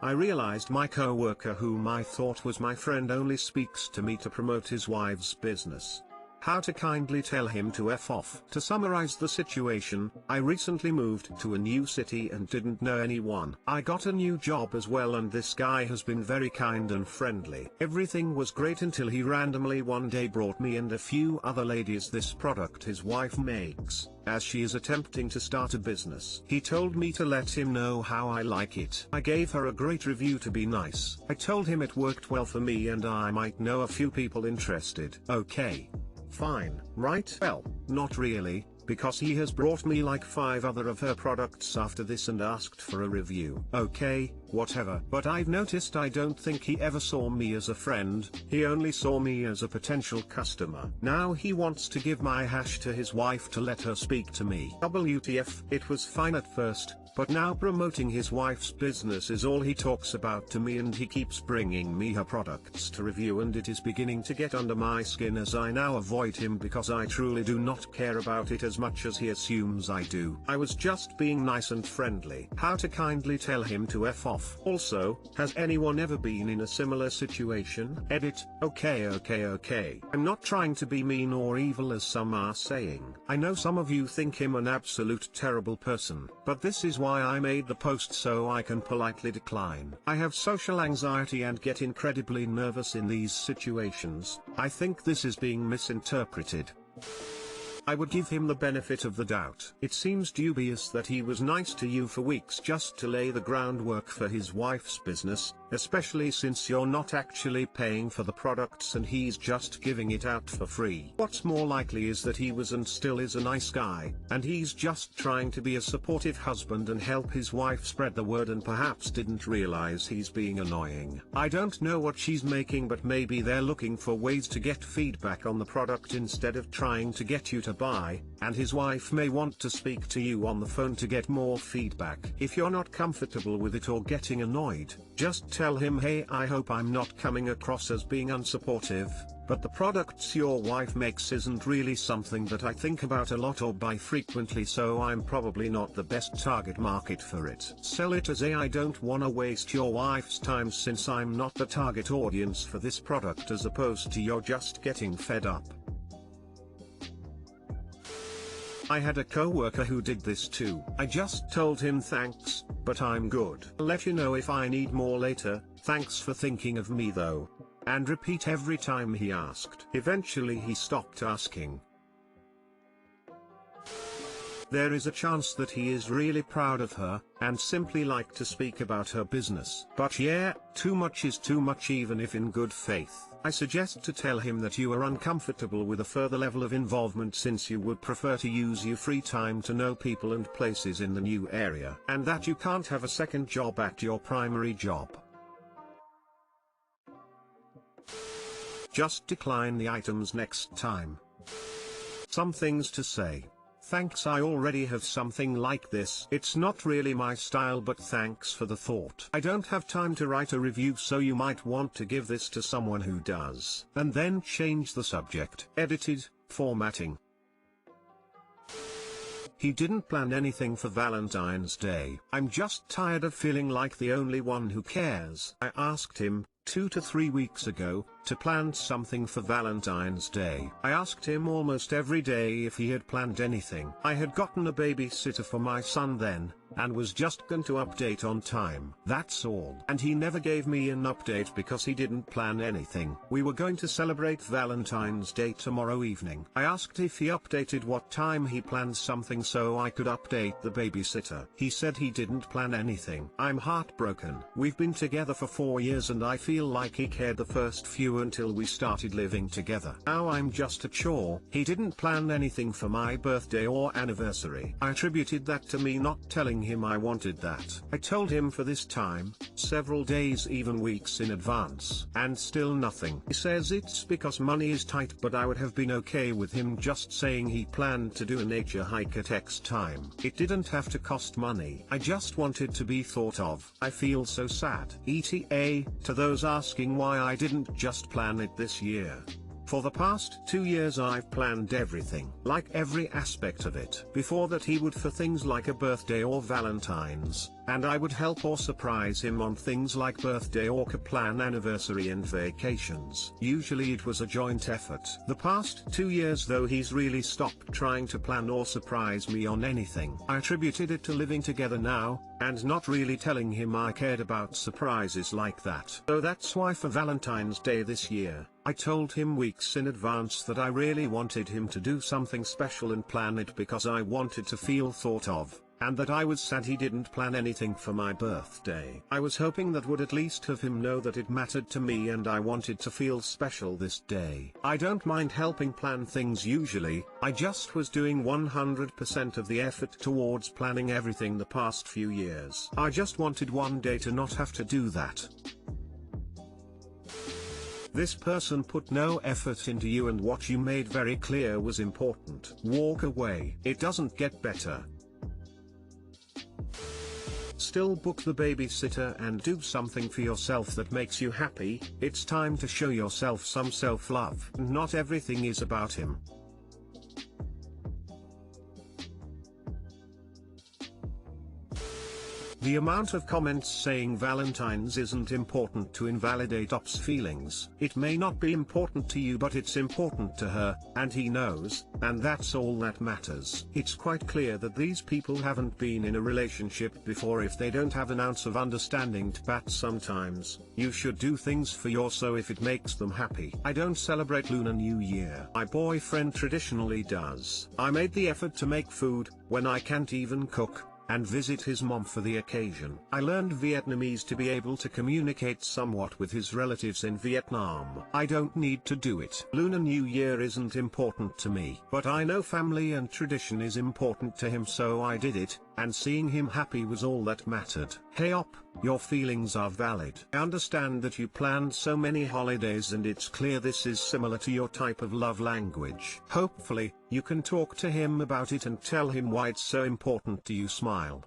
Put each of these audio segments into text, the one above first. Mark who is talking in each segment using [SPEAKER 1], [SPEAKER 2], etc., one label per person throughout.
[SPEAKER 1] I realized my co-worker whom I thought was my friend only speaks to me to promote his wife's business. How to kindly tell him to F off. To summarize the situation, I recently moved to a new city and didn't know anyone. I got a new job as well, and this guy has been very kind and friendly. Everything was great until he randomly one day brought me and a few other ladies this product his wife makes, as she is attempting to start a business. He told me to let him know how I like it. I gave her a great review to be nice. I told him it worked well for me and I might know a few people interested. Okay. Fine, right? Well, not really, because he has brought me like 5 other of her products after this and asked for a review. Okay, whatever. But I've noticed I don't think he ever saw me as a friend, he only saw me as a potential customer. Now he wants to give my hash to his wife to let her speak to me. WTF, it was fine at first, but now promoting his wife's business is all he talks about to me, and he keeps bringing me her products to review, and it is beginning to get under my skin as I now avoid him because I truly do not care about it as much as he assumes I do. I was just being nice and friendly. How to kindly tell him to F off. Also, has anyone ever been in a similar situation? Edit. Okay. I'm not trying to be mean or evil as some are saying. I know some of you think him an absolute terrible person, but this is why I made the post, so I can politely decline. I have social anxiety and get incredibly nervous in these situations. I think this is being misinterpreted. I would give him the benefit of the doubt. It seems dubious that he was nice to you for weeks just to lay the groundwork for his wife's business, especially since you're not actually paying for the products and he's just giving it out for free. What's more likely is that he was and still is a nice guy, and he's just trying to be a supportive husband and help his wife spread the word, and perhaps didn't realize he's being annoying. I don't know what she's making, but maybe they're looking for ways to get feedback on the product instead of trying to get you to buy, and his wife may want to speak to you on the phone to get more feedback. If you're not comfortable with it or getting annoyed, just tell him, hey, I hope I'm not coming across as being unsupportive, but the products your wife makes isn't really something that I think about a lot or buy frequently, so I'm probably not the best target market for it. Sell it as I don't wanna waste your wife's time since I'm not the target audience for this product, as opposed to you're just getting fed up. I had a co-worker who did this too. I just told him thanks, but I'm good. I'll let you know if I need more later, thanks for thinking of me though. And repeat every time he asked. Eventually he stopped asking. There is a chance that he is really proud of her, and simply like to speak about her business. But yeah, too much is too much, even if in good faith. I suggest to tell him that you are uncomfortable with a further level of involvement since you would prefer to use your free time to know people and places in the new area, and that you can't have a second job at your primary job. Just decline the items next time. Some things to say. Thanks, I already have something like this. It's not really my style, but thanks for the thought. I don't have time to write a review, so you might want to give this to someone who does. And then change the subject. Edited, formatting. He didn't plan anything for Valentine's Day. I'm just tired of feeling like the only one who cares. I asked him, 2 to 3 weeks ago, to plan something for Valentine's Day. I asked him almost every day if he had planned anything. I had gotten a babysitter for my son then, and was just going to update on time. That's all. And he never gave me an update because he didn't plan anything. We were going to celebrate Valentine's Day tomorrow evening. I asked if he updated what time he planned something so I could update the babysitter. He said he didn't plan anything. I'm heartbroken. We've been together for 4 years and I feel like he cared the first few until we started living together. Now I'm just a chore. He didn't plan anything for my birthday or anniversary. I attributed that to me not telling him I wanted that. I told him for this time, several days, even weeks in advance, and still nothing. He says it's because money is tight, but I would have been okay with him just saying he planned to do a nature hike at X time. It didn't have to cost money. I just wanted to be thought of. I feel so sad. ETA, to those asking why I didn't just plan it this year. For the past 2 years I've planned everything, like every aspect of it. Before that he would for things like a birthday or Valentines, and I would help or surprise him on things like birthday or plan anniversary and vacations. Usually it was a joint effort. The past 2 years though he's really stopped trying to plan or surprise me on anything. I attributed it to living together now, and not really telling him I cared about surprises like that. So that's why for Valentine's Day this year, I told him weeks in advance that I really wanted him to do something special and plan it because I wanted to feel thought of, and that I was sad he didn't plan anything for my birthday. I was hoping that would at least have him know that it mattered to me and I wanted to feel special this day. I don't mind helping plan things usually, I just was doing 100% of the effort towards planning everything the past few years. I just wanted one day to not have to do that. This person put no effort into you and what you made very clear was important. Walk away. It doesn't get better. Still book the babysitter and do something for yourself that makes you happy. It's time to show yourself some self-love. Not everything is about him. The amount of comments saying Valentine's isn't important to invalidate Op's feelings. It may not be important to you but it's important to her, and he knows, and that's all that matters. It's quite clear that these people haven't been in a relationship before if they don't have an ounce of understanding. But sometimes, you should do things for yourself if it makes them happy. I don't celebrate Lunar New Year. My boyfriend traditionally does. I made the effort to make food, when I can't even cook, and visit his mom for the occasion. I learned Vietnamese to be able to communicate somewhat with his relatives in Vietnam. I don't need to do it. Lunar New Year isn't important to me, but I know family and tradition is important to him, so I did it, and seeing him happy was all that mattered. Hey Op, your feelings are valid. I understand that you planned so many holidays and it's clear this is similar to your type of love language. Hopefully, you can talk to him about it and tell him why it's so important to you. Smile.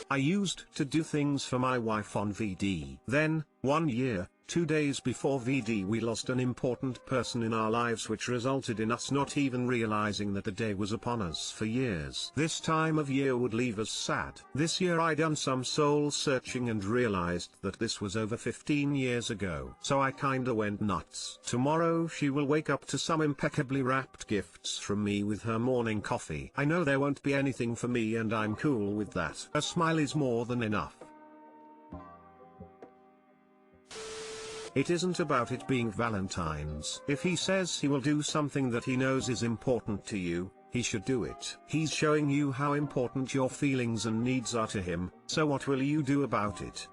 [SPEAKER 1] I used to do things for my wife on VD. Then, 1 year, 2 days before VD we lost an important person in our lives, which resulted in us not even realizing that the day was upon us for years. This time of year would leave us sad. This year I done some soul searching and realized that this was over 15 years ago. So I kinda went nuts. Tomorrow she will wake up to some impeccably wrapped gifts from me with her morning coffee. I know there won't be anything for me and I'm cool with that. A smile is more than enough. It isn't about it being Valentine's. If he says he will do something that he knows is important to you, he should do it. He's showing you how important your feelings and needs are to him, so what will you do about it?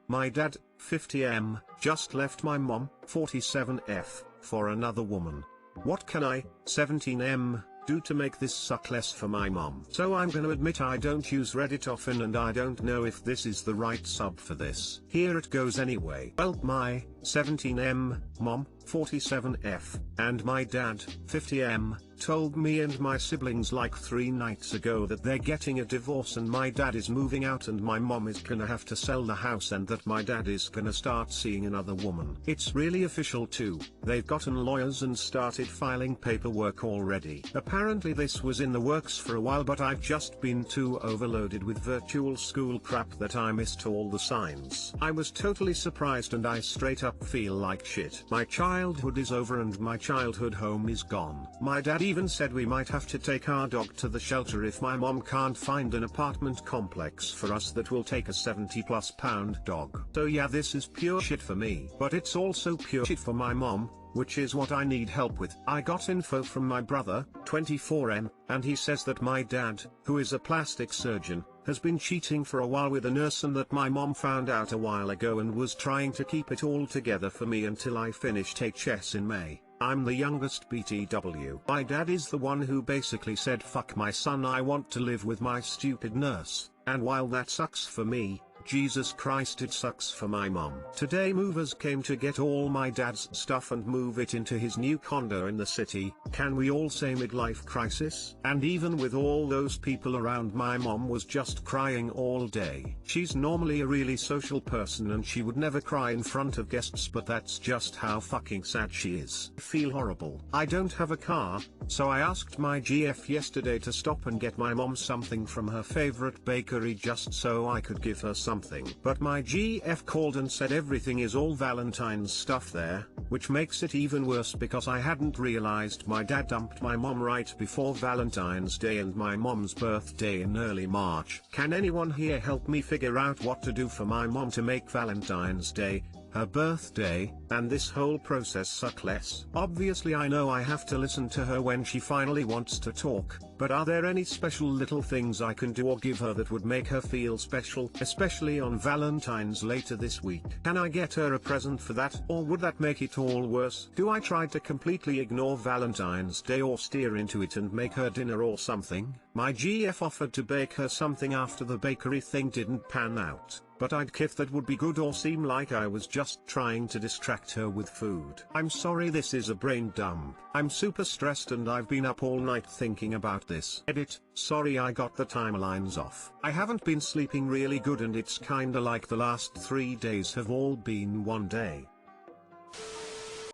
[SPEAKER 1] My dad, 50M, just left my mom, 47F, for another woman. What can I, 17M, do to make this suck less for my mom? So I'm gonna admit I don't use Reddit often and I don't know if this is the right sub for this. Here it goes anyway. Well, my 17M mom, 47F, and my dad, 50M, told me and my siblings like 3 nights ago that they're getting a divorce and my dad is moving out and my mom is gonna have to sell the house and that my dad is gonna start seeing another woman. It's really official too. They've gotten lawyers and started filing paperwork already. Apparently this was in the works for a while, but I've just been too overloaded with virtual school crap that I missed all the signs. I was totally surprised and I straight up feel like shit. My childhood is over and my childhood home is gone. My dad even said we might have to take our dog to the shelter if my mom can't find an apartment complex for us that will take a 70+ pound dog. So yeah, this is pure shit for me, but it's also pure shit for my mom, which is what I need help with. I got info from my brother, 24M, and he says that my dad, who is a plastic surgeon, has been cheating for a while with a nurse and that my mom found out a while ago and was trying to keep it all together for me until I finished HS in May. I'm the youngest BTW. My dad is the one who basically said fuck my son, I want to live with my stupid nurse, and while that sucks for me, Jesus Christ, it sucks for my mom. Today movers came to get all my dad's stuff and move it into his new condo in the city. Can we all say midlife crisis? And even with all those people around, my mom was just crying all day. She's normally a really social person and she would never cry in front of guests, but that's just how fucking sad she is. I feel horrible. I don't have a car, so I asked my GF yesterday to stop and get my mom something from her favorite bakery just so I could give her something. But my GF called and said everything is all Valentine's stuff there, which makes it even worse because I hadn't realized my dad dumped my mom right before Valentine's Day and my mom's birthday in early March. Can anyone here help me figure out what to do for my mom to make Valentine's Day, her birthday, and this whole process suck less? Obviously I know I have to listen to her when she finally wants to talk, but are there any special little things I can do or give her that would make her feel special, especially on Valentine's later this week? Can I get her a present for that, or would that make it all worse? Do I try to completely ignore Valentine's Day or steer into it and make her dinner or something? My GF offered to bake her something after the bakery thing didn't pan out, but I'd if that would be good or seem like I was just trying to distract her with food. I'm sorry this is a brain dump. I'm super stressed and I've been up all night thinking about this. Edit, sorry I got the timelines off. I haven't been sleeping really good and it's kinda like the last 3 days have all been one day.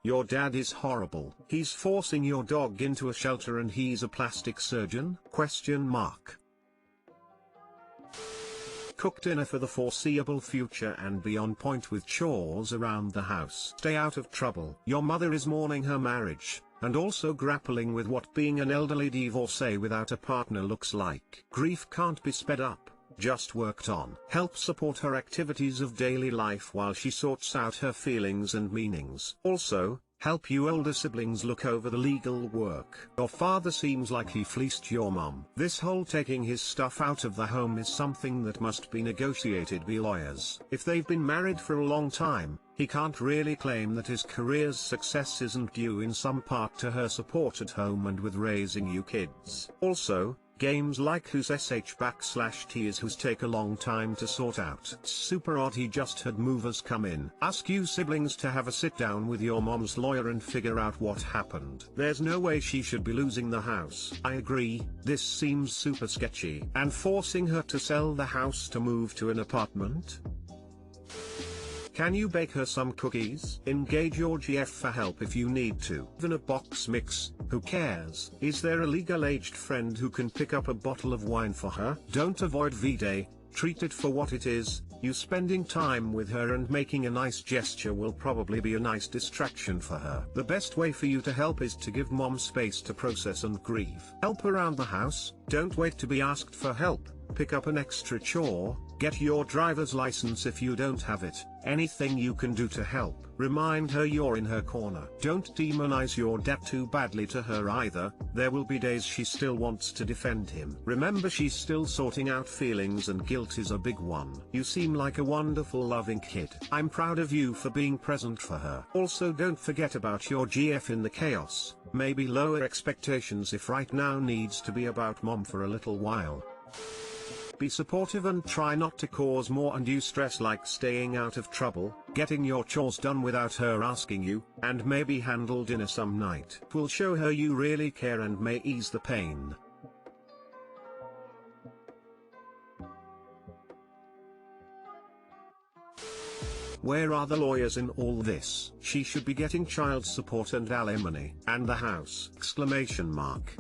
[SPEAKER 1] Your dad is horrible. He's forcing your dog into a shelter and he's a plastic surgeon? Question mark. Cook dinner for the foreseeable future and be on point with chores around the house. Stay out of trouble. Your mother is mourning her marriage, and also grappling with what being an elderly divorcee without a partner looks like. Grief can't be sped up, just worked on. Help support her activities of daily life while she sorts out her feelings and meanings. Also, help you older siblings look over the legal work. Your father seems like he fleeced your mom. This whole taking his stuff out of the home is something that must be negotiated by lawyers. If they've been married for a long time, he can't really claim that his career's success isn't due in some part to her support at home and with raising you kids. Also, games like whose sh/t is whose take a long time to sort out. It's super odd he just had movers come in. Ask you siblings to have a sit down with your mom's lawyer and figure out what happened. There's no way she should be losing the house. I agree, this seems super sketchy. And forcing her to sell the house to move to an apartment? Can you bake her some cookies? Engage your GF for help if you need to. Even a box mix, who cares? Is there a legal-aged friend who can pick up a bottle of wine for her? Don't avoid V-Day, treat it for what it is. You spending time with her and making a nice gesture will probably be a nice distraction for her. The best way for you to help is to give mom space to process and grieve. Help around the house, don't wait to be asked for help. Pick up an extra chore, get your driver's license if you don't have it. Anything you can do to help. Remind her you're in her corner. Don't demonize your dad too badly to her either. There will be days she still wants to defend him. Remember, she's still sorting out feelings and guilt is a big one. You seem like a wonderful loving kid. I'm proud of you for being present for her. Also, don't forget about your GF in the chaos. Maybe lower expectations if right now needs to be about mom for a little while. Be supportive and try not to cause more undue stress, like staying out of trouble, getting your chores done without her asking you, and maybe handle dinner some night. It will show her you really care and may ease the pain. Where are the lawyers in all this? She should be getting child support and alimony. And the house! Exclamation mark.